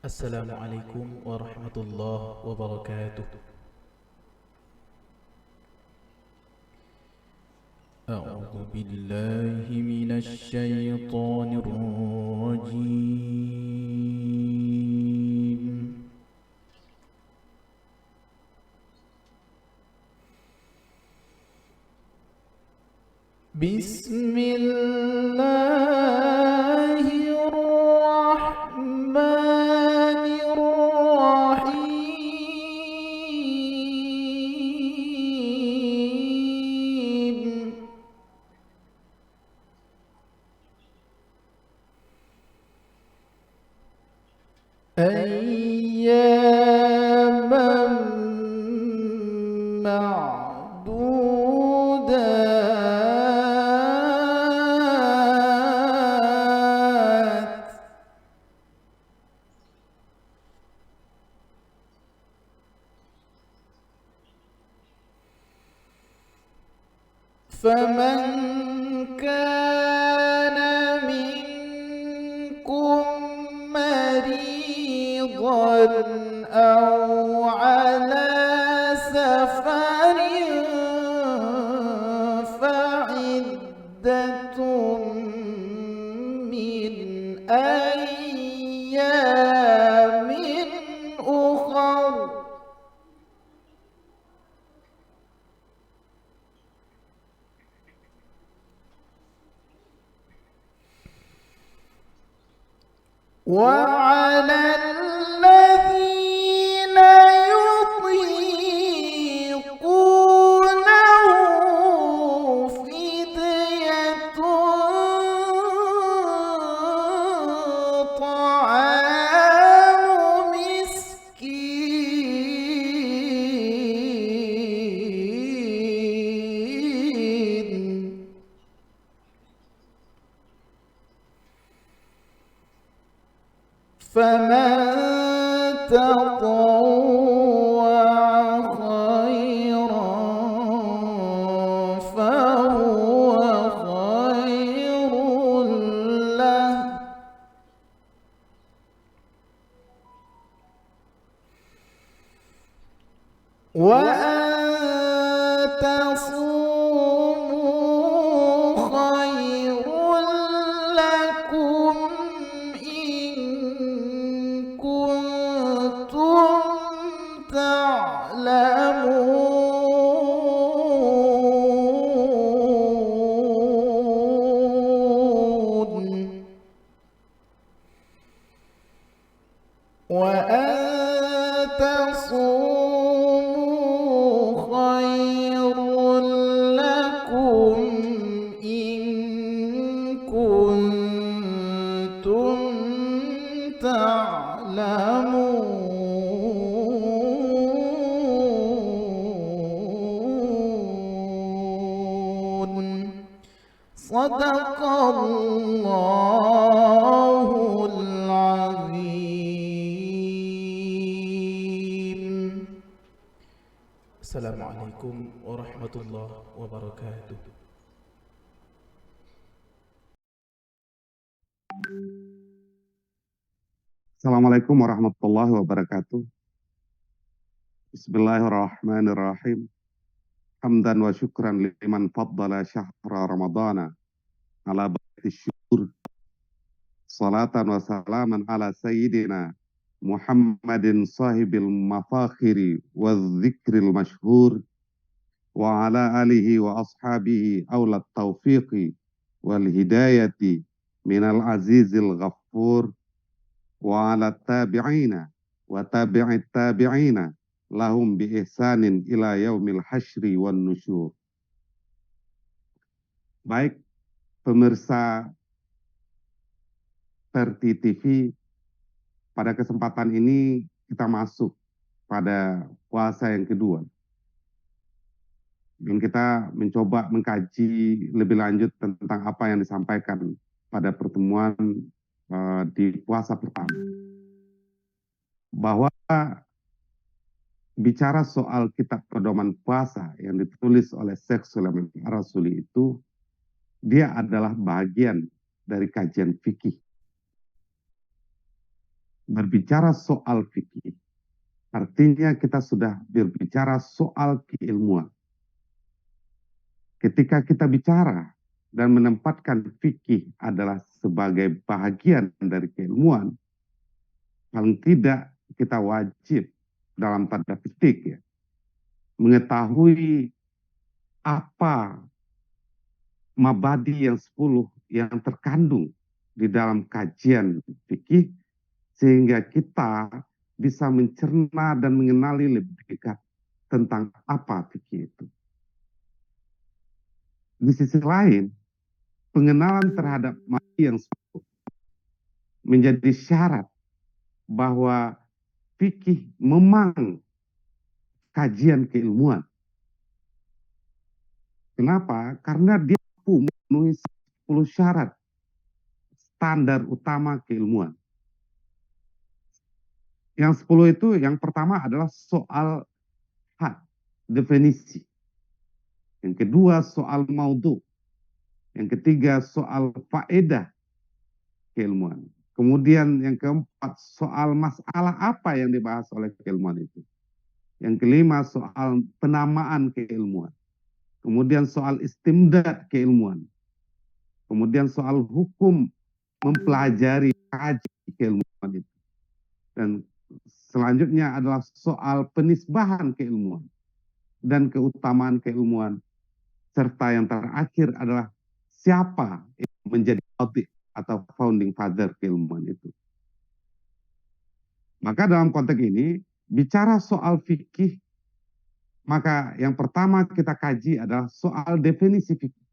السلام عليكم ورحمة الله وبركاته. أعوذ بالله من الشيطان الرجيم. بسم الله الرحمن الرحيم. أياما معدودات. فمن كان منكم مريضا أو على سفر فعدة من أيام أخر. وعلى الذين يطيقونه فدية طعام مسكين. فمن تطوع خيرا فهو خير له. وأن تصوموا خير لكم إن كنتم تعلمون. وأن تصوموا خير لكم إن كنتم تعلمون. صدق الله العظيم. السلام عليكم ورحمة الله وبركاته. Assalamualaikum warahmatullahi wabarakatuh. Bismillahirrahmanirrahim. Hamdan wa syukran liman faddala syahra ramadana ala baiti syukur. Salatan wa salaman ala sayyidina Muhammadin sahibil mafakhiri wa dzikril masyhur wa ala alihi wa ashabihi awlat taufiqi wal hidayati minal azizil ghaffur wa ala tabi'ina wa tabi'it tabi'ina lahum bi ihsanin ila yaumil hasyri wan nusyur. Baik pemirsa Verti TV, pada kesempatan ini kita masuk pada puasa yang kedua. Dan kita mencoba mengkaji lebih lanjut tentang apa yang disampaikan pada pertemuan di puasa pertama. Bahwa bicara soal kitab pedoman puasa yang ditulis oleh Syekh Sulaiman Ar-Rasuli itu, dia adalah bagian dari kajian fikih. berbicara soal fikih, artinya kita sudah berbicara soal keilmuan. Ketika kita bicara dan menempatkan fikih adalah sebagai bagian dari keilmuan, paling tidak kita wajib dalam tanda petik ya, mengetahui apa mabadi yang 10 yang terkandung di dalam kajian fikih, sehingga kita bisa mencerna dan mengenali lebih dekat tentang apa fikih itu. Di sisi lain, pengenalan terhadap mabadi yang 10 menjadi syarat bahwa fikih memang kajian keilmuan. Kenapa? Karena dia mampu memenuhi 10 syarat standar utama keilmuan. Yang 10 itu yang pertama adalah soal had, definisi. Yang kedua soal maudhu. Yang ketiga soal faedah keilmuan. Kemudian yang keempat soal masalah apa yang dibahas oleh keilmuan itu. Yang kelima soal penamaan keilmuan. Kemudian soal istimdad keilmuan. Kemudian soal hukum mempelajari kaji keilmuan itu. Dan selanjutnya adalah soal penisbahan keilmuan dan keutamaan keilmuan. Serta yang terakhir adalah siapa yang menjadi audit atau founding father keilmuan itu. Maka dalam konteks ini, bicara soal fikih, maka yang pertama kita kaji adalah soal definisi fikih.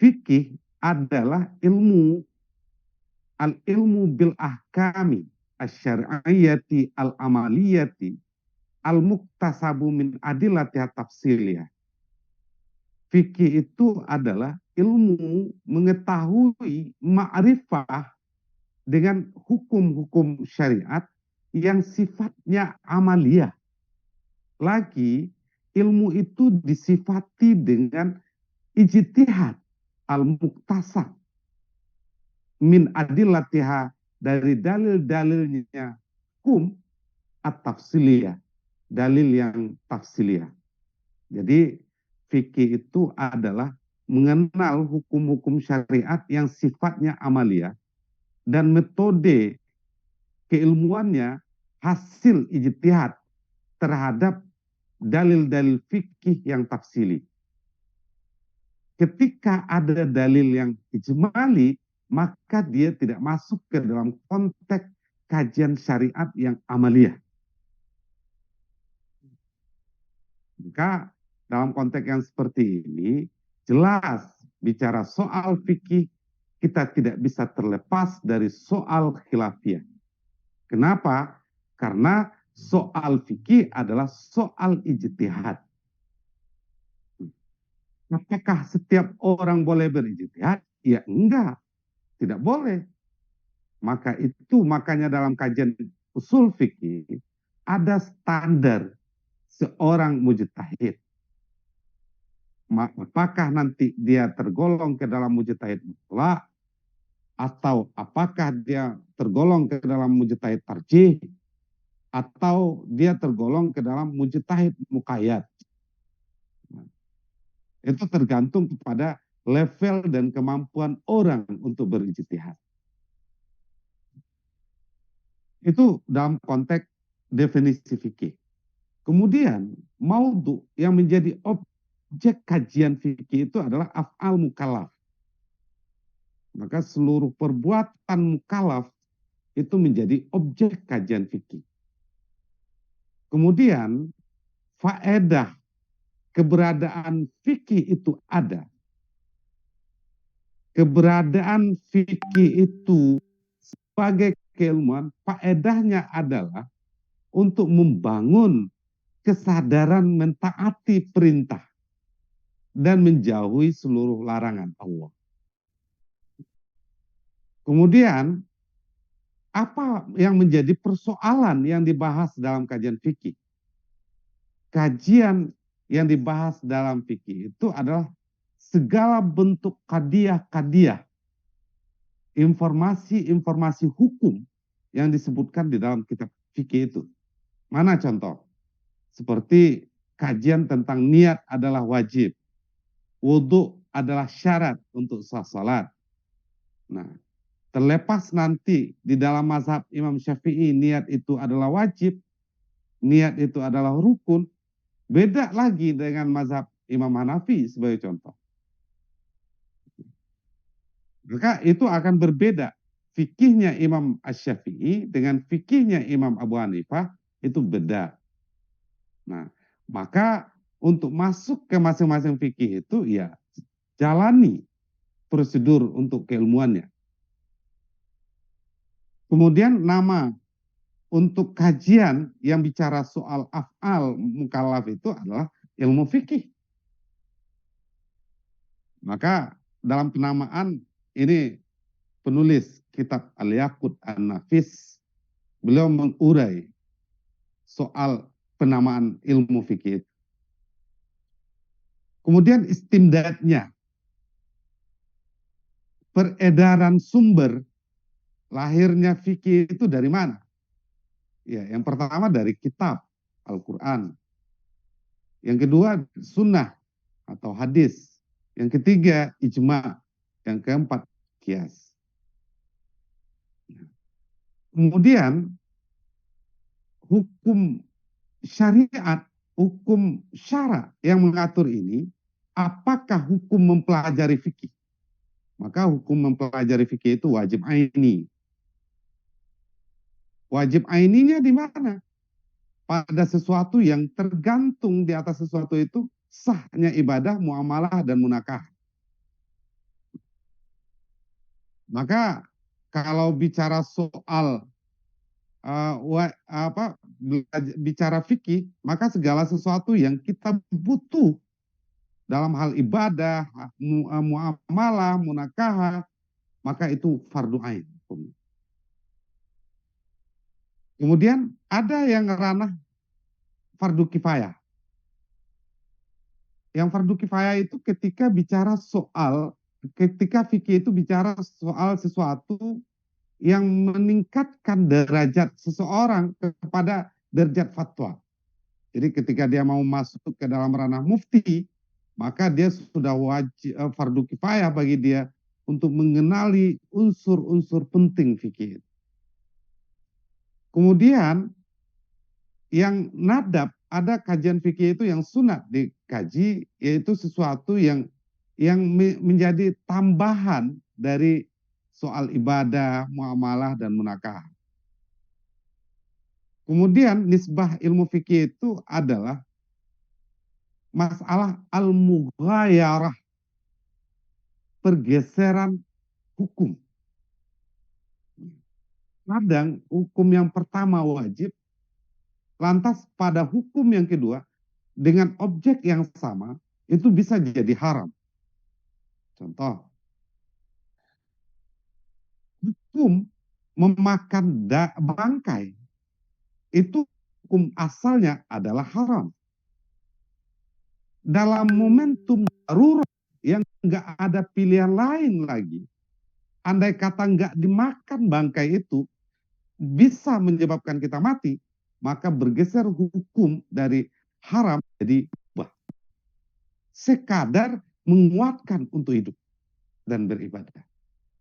Fikih adalah ilmu, al-ilmu bil ahkami asyariyati al-amaliyati al-muktasabu min adillatiha tafsiliyah. Fikih itu adalah ilmu mengetahui ma'rifah dengan hukum-hukum syariat yang sifatnya amaliyah. Lagi, ilmu itu disifati dengan ijtihad al-muktasab min adillatiha, dari dalil-dalilnya hukum at-tafsiliyah, dalil yang tafsiliyah. Jadi fikih itu adalah mengenal hukum-hukum syariat yang sifatnya amaliyah dan metode keilmuannya hasil ijtihad terhadap dalil-dalil fikih yang tafsili. Ketika ada dalil yang ijmali, maka dia tidak masuk ke dalam konteks kajian syariat yang amaliyah. Maka dalam konteks yang seperti ini, jelas bicara soal fikih, kita tidak bisa terlepas dari soal khilafiyah. Kenapa? Karena soal fikih adalah soal ijtihad. Apakah setiap orang boleh berijtihad? Ya enggak, tidak boleh. Makanya dalam kajian usul fikih ada standar seorang mujtahid. Apakah nanti dia tergolong ke dalam mujtahid mutlak, atau apakah dia tergolong ke dalam mujtahid tarjih, atau dia tergolong ke dalam mujtahid muqayyad. Itu tergantung kepada level dan kemampuan orang untuk berijtihad. Itu dalam konteks definisi fikih. Kemudian maudhu yang menjadi objek kajian fikih itu adalah af'al mukallaf. Maka seluruh perbuatan mukallaf itu menjadi objek kajian fikih. Kemudian faedah keberadaan fikih itu ada. Keberadaan fikih itu sebagai keilmuan, faedahnya adalah untuk membangun kesadaran mentaati perintah dan menjauhi seluruh larangan Allah. Kemudian, apa yang menjadi persoalan yang dibahas dalam kajian fikih? Kajian yang dibahas dalam fikih itu adalah segala bentuk qadiyah-qadiyah, informasi-informasi hukum yang disebutkan di dalam kitab fikih itu. Mana contoh? Seperti kajian tentang niat adalah wajib, wudhu adalah syarat untuk sah salat. Nah, terlepas nanti di dalam mazhab Imam Syafi'i niat itu adalah wajib, niat itu adalah rukun, beda lagi dengan mazhab Imam Hanafi sebagai contoh. Maka itu akan berbeda. Fikihnya Imam Asy-Syafi'i dengan fikihnya Imam Abu Hanifah itu beda. Nah, maka untuk masuk ke masing-masing fikih itu ya jalani prosedur untuk keilmuannya. Kemudian nama untuk kajian yang bicara soal af'al mukallaf itu adalah ilmu fikih. Maka dalam penamaan ini penulis kitab Al-Yaqut An-Nafis, beliau mengurai soal penamaan ilmu fikih. Kemudian istimdadnya, peredaran sumber lahirnya fikih itu dari mana? Ya, yang pertama dari kitab Al-Quran. Yang kedua sunnah atau hadis. Yang ketiga ijma. Yang keempat kias. Kemudian hukum syariat, hukum syara yang mengatur ini, apakah hukum mempelajari fikih? Maka hukum mempelajari fikih itu wajib aini. Wajib aininya di mana? Pada sesuatu yang tergantung di atas sesuatu itu sahnya ibadah, muamalah, dan munakah. Maka kalau bicara soal bicara fikih, maka segala sesuatu yang kita butuh dalam hal ibadah, muamalah, munakah, maka itu fardu ain. Kemudian ada yang ranah fardu kifayah. Yang fardu kifayah itu ketika fikih itu bicara soal sesuatu yang meningkatkan derajat seseorang kepada derajat fatwa. Jadi ketika dia mau masuk ke dalam ranah mufti, maka dia sudah wajib fardu kifayah bagi dia untuk mengenali unsur-unsur penting fikih. Kemudian yang nadab, ada kajian fikih itu yang sunat dikaji, yaitu sesuatu yang menjadi tambahan dari soal ibadah, muamalah, dan munakah. Kemudian nisbah ilmu fikih itu adalah masalah al-mughayarah, pergeseran hukum. Kadang hukum yang pertama wajib, lantas pada hukum yang kedua dengan objek yang sama itu bisa jadi haram. Contoh, hukum memakan bangkai itu hukum asalnya adalah haram. Dalam momentum darurat yang nggak ada pilihan lain lagi, andai kata nggak dimakan bangkai itu bisa menyebabkan kita mati, maka bergeser hukum dari haram jadi ubah. Sekadar menguatkan untuk hidup dan beribadah.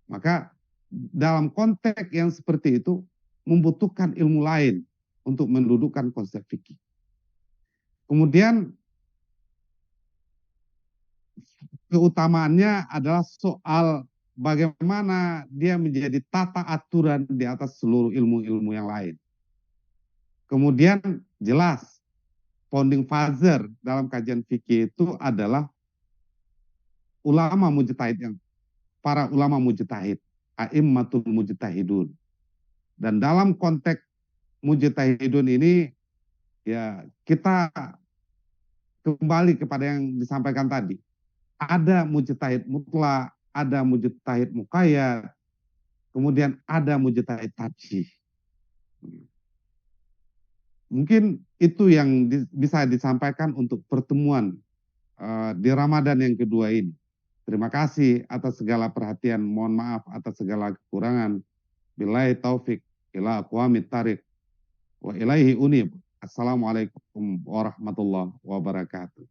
Maka dalam konteks yang seperti itu membutuhkan ilmu lain untuk mendudukkan konsep fikih. Kemudian keutamaannya adalah soal bagaimana dia menjadi tata aturan di atas seluruh ilmu-ilmu yang lain. Kemudian jelas founding father dalam kajian fikih itu adalah ulama mujtahid, para ulama mujtahid, a'immatul mujtahidun. Dan dalam konteks mujtahidun ini ya kita kembali kepada yang disampaikan tadi. Ada mujtahid mutlak, ada mujtahid muqayyad, kemudian ada mujtahid tarjih. Mungkin itu yang bisa disampaikan untuk pertemuan di Ramadan yang kedua ini. Terima kasih atas segala perhatian. Mohon maaf atas segala kekurangan. Billahi taufik. ila aqwamit tariq wa ilaihi unib. Assalamualaikum warahmatullahi wabarakatuh.